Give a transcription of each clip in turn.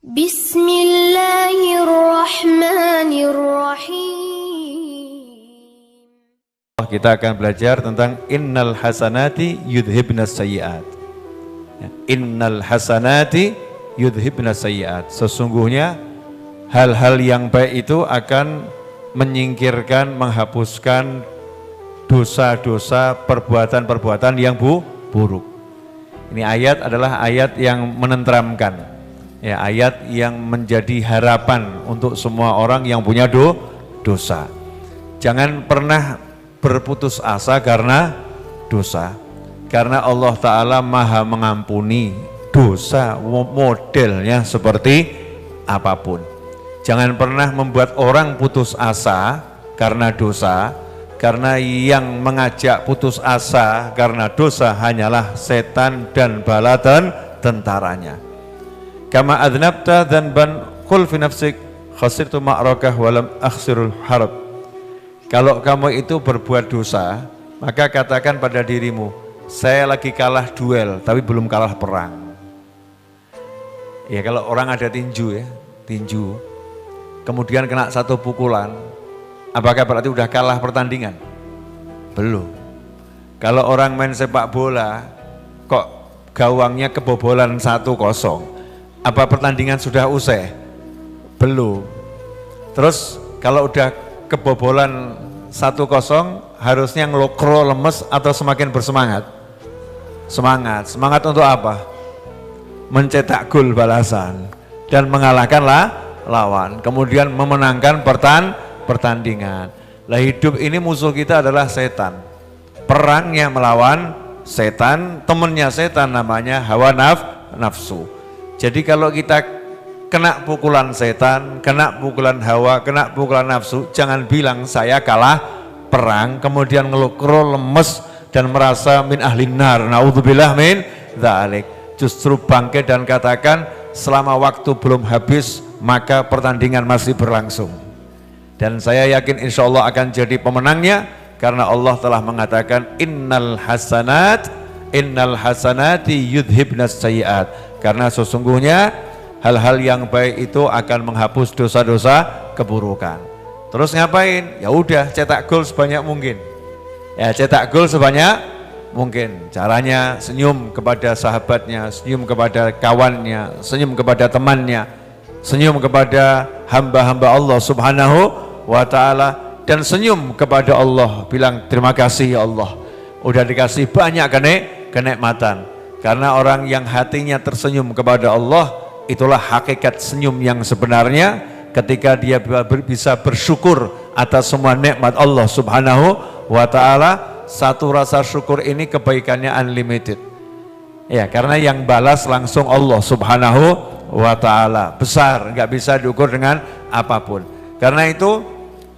Bismillahirrahmanirrahim. Kita akan belajar tentang innal hasanati yudhibnas sayyi'at. Innal hasanati yudhibnas sayyi'at. Sesungguhnya hal-hal yang baik itu akan menyingkirkan, menghapuskan dosa-dosa, perbuatan-perbuatan yang buruk. Ini ayat adalah ayat yang menenteramkan. Ya, ayat yang menjadi harapan untuk semua orang yang punya dosa. Jangan pernah berputus asa karena dosa. Karena Allah Ta'ala maha mengampuni dosa modelnya seperti apapun. Jangan pernah membuat orang putus asa karena dosa. Karena yang mengajak putus asa karena dosa hanyalah setan dan bala dan tentaranya. Kama adnabta dhanban qul fi nafsik khasirtu ma'rakah walam akhsirul harab. Kalau kamu itu berbuat dosa, maka katakan pada dirimu, saya lagi kalah duel tapi belum kalah perang. Ya, kalau orang ada tinju ya, tinju kemudian kena satu pukulan, apakah berarti udah kalah pertandingan? Belum. Kalau orang main sepak bola kok gawangnya kebobolan 1-0, apa pertandingan sudah usai? Belum. Terus kalau udah kebobolan 1-0, harusnya ngelokro, lemes atau semakin bersemangat? Semangat. Semangat untuk apa? Mencetak gol balasan dan mengalahkan lawan, kemudian memenangkan pertandingan. Lah, hidup ini musuh kita adalah setan. Perangnya melawan setan, temennya setan namanya hawa nafsu. Jadi kalau kita kena pukulan setan, kena pukulan hawa, kena pukulan nafsu, jangan bilang saya kalah perang, kemudian ngelukro, lemes, dan merasa min ahlin nar, naudzubillah min dzalik. Justru bangkit dan katakan selama waktu belum habis, maka pertandingan masih berlangsung. Dan saya yakin insya Allah akan jadi pemenangnya, karena Allah telah mengatakan innal hasanati yudhibnas sayyi'at. Karena sesungguhnya hal-hal yang baik itu akan menghapus dosa-dosa keburukan. Terus ngapain? Ya udah, cetak gol sebanyak mungkin. Ya, cetak gol sebanyak mungkin. Caranya senyum kepada sahabatnya, senyum kepada kawannya, senyum kepada temannya, senyum kepada hamba-hamba Allah Subhanahu wa ta'ala, dan senyum kepada Allah, bilang terima kasih ya Allah, udah dikasih banyak kenikmatan. Karena orang yang hatinya tersenyum kepada Allah, itulah hakikat senyum yang sebenarnya, ketika dia bisa bersyukur atas semua nikmat Allah Subhanahu wa ta'ala. Satu rasa syukur ini kebaikannya unlimited. Ya, karena yang balas langsung Allah Subhanahu wa ta'ala, besar, nggak bisa diukur dengan apapun. Karena itu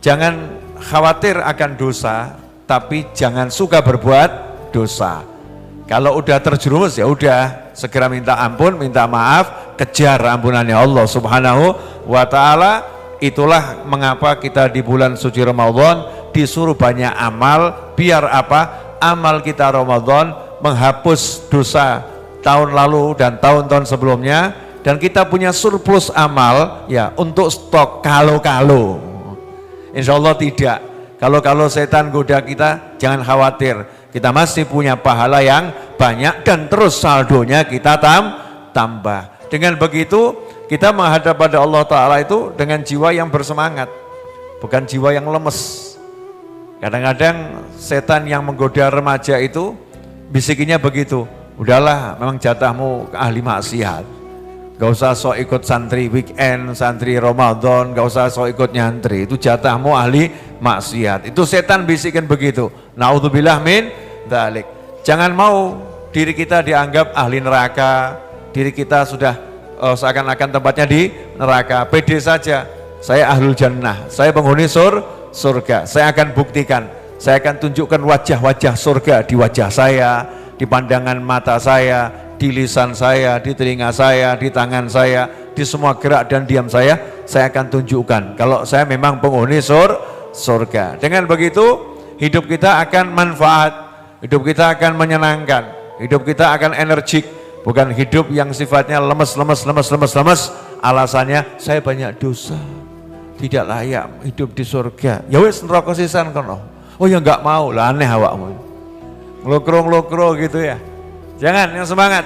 jangan khawatir akan dosa, tapi jangan suka berbuat dosa. Kalau udah terjerumus ya udah, segera minta ampun, minta maaf, kejar ampunannya Allah Subhanahu wa ta'ala. Itulah mengapa kita di bulan suci Ramadan disuruh banyak amal, biar apa? Amal kita Ramadan menghapus dosa tahun lalu dan tahun-tahun sebelumnya, dan kita punya surplus amal ya untuk stok kalau-kalau. Insya Allah tidak. Kalau setan goda kita, jangan khawatir. Kita masih punya pahala yang banyak dan terus saldonya kita tambah. Dengan begitu kita menghadap pada Allah Ta'ala itu dengan jiwa yang bersemangat, bukan jiwa yang lemes. Kadang-kadang setan yang menggoda remaja itu bisikinnya begitu, udahlah memang jatahmu ahli maksiat, gak usah sok ikut santri weekend, santri Ramadan, gak usah sok ikut nyantri, itu jatahmu ahli maksiat. Itu setan bisikin begitu. Naudzubillah min dzalik. Jangan mau diri kita dianggap ahli neraka, diri kita sudah seakan-akan tempatnya di neraka. Pede saja, saya ahlul jannah, saya penghuni surga. Saya akan buktikan, saya akan tunjukkan wajah-wajah surga di wajah saya, di pandangan mata saya, di lisan saya, di telinga saya, di tangan saya, di semua gerak dan diam saya akan tunjukkan kalau saya memang penghuni surga. Dengan begitu hidup kita akan manfaat, hidup kita akan menyenangkan, hidup kita akan energik, bukan hidup yang sifatnya lemes, alasannya saya banyak dosa, tidak layak hidup di surga. Ya wis neraka sisan kono. Oh ya enggak mau, lah aneh awakmu. Ngelokro gitu ya. Jangan, yang semangat.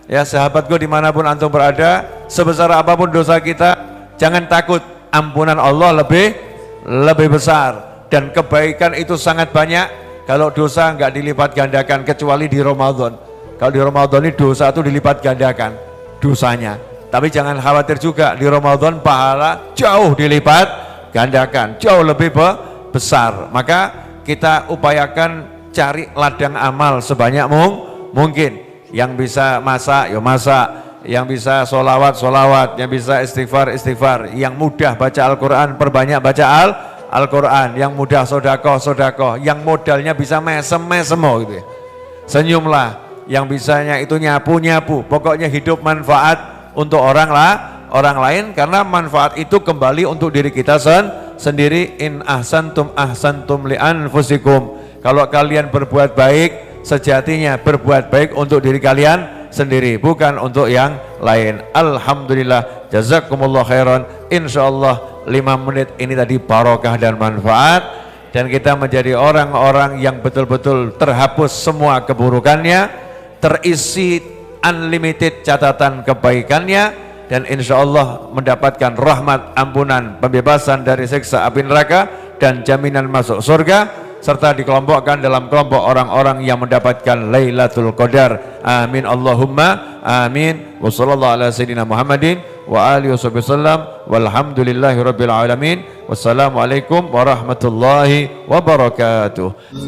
Ya sahabatku dimanapun antum berada, sebesar apapun dosa kita, jangan takut, ampunan Allah lebih besar. Dan kebaikan itu sangat banyak. Kalau dosa enggak dilipat gandakan kecuali di Ramadan. Kalau di Ramadan ini dosa itu dilipat gandakan dosanya. Tapi jangan khawatir juga, di Ramadan pahala jauh dilipat gandakan, jauh lebih besar. Maka kita upayakan cari ladang amal sebanyak mungkin. Yang bisa masak, ya masak. Yang bisa solawat, yang bisa istighfar. Yang mudah baca Al-Quran, perbanyak baca Al-Quran. Yang mudah sodakoh. Yang modalnya bisa mesem gitu ya. Senyumlah. Yang bisanya itu nyapu. Pokoknya hidup manfaat untuk orang lain, karena manfaat itu kembali untuk diri kita sendiri. In ahsantum li anfusikum. Kalau kalian berbuat baik, sejatinya berbuat baik untuk diri kalian sendiri, bukan untuk yang lain. Alhamdulillah, jazakumullah khairan. Insyaallah 5 menit ini tadi barokah dan manfaat, dan kita menjadi orang-orang yang betul-betul terhapus semua keburukannya, terisi unlimited catatan kebaikannya, dan insyaallah mendapatkan rahmat, ampunan, pembebasan dari siksa api neraka, dan jaminan masuk surga, serta dikelompokkan dalam kelompok orang-orang yang mendapatkan Lailatul Qadar. Amin Allahumma amin. Wa sallallahu ala sayyidina Muhammadin wa alihi wasallam. Walhamdulillahi rabbil alamin. Wassalamualaikum warahmatullahi wabarakatuh.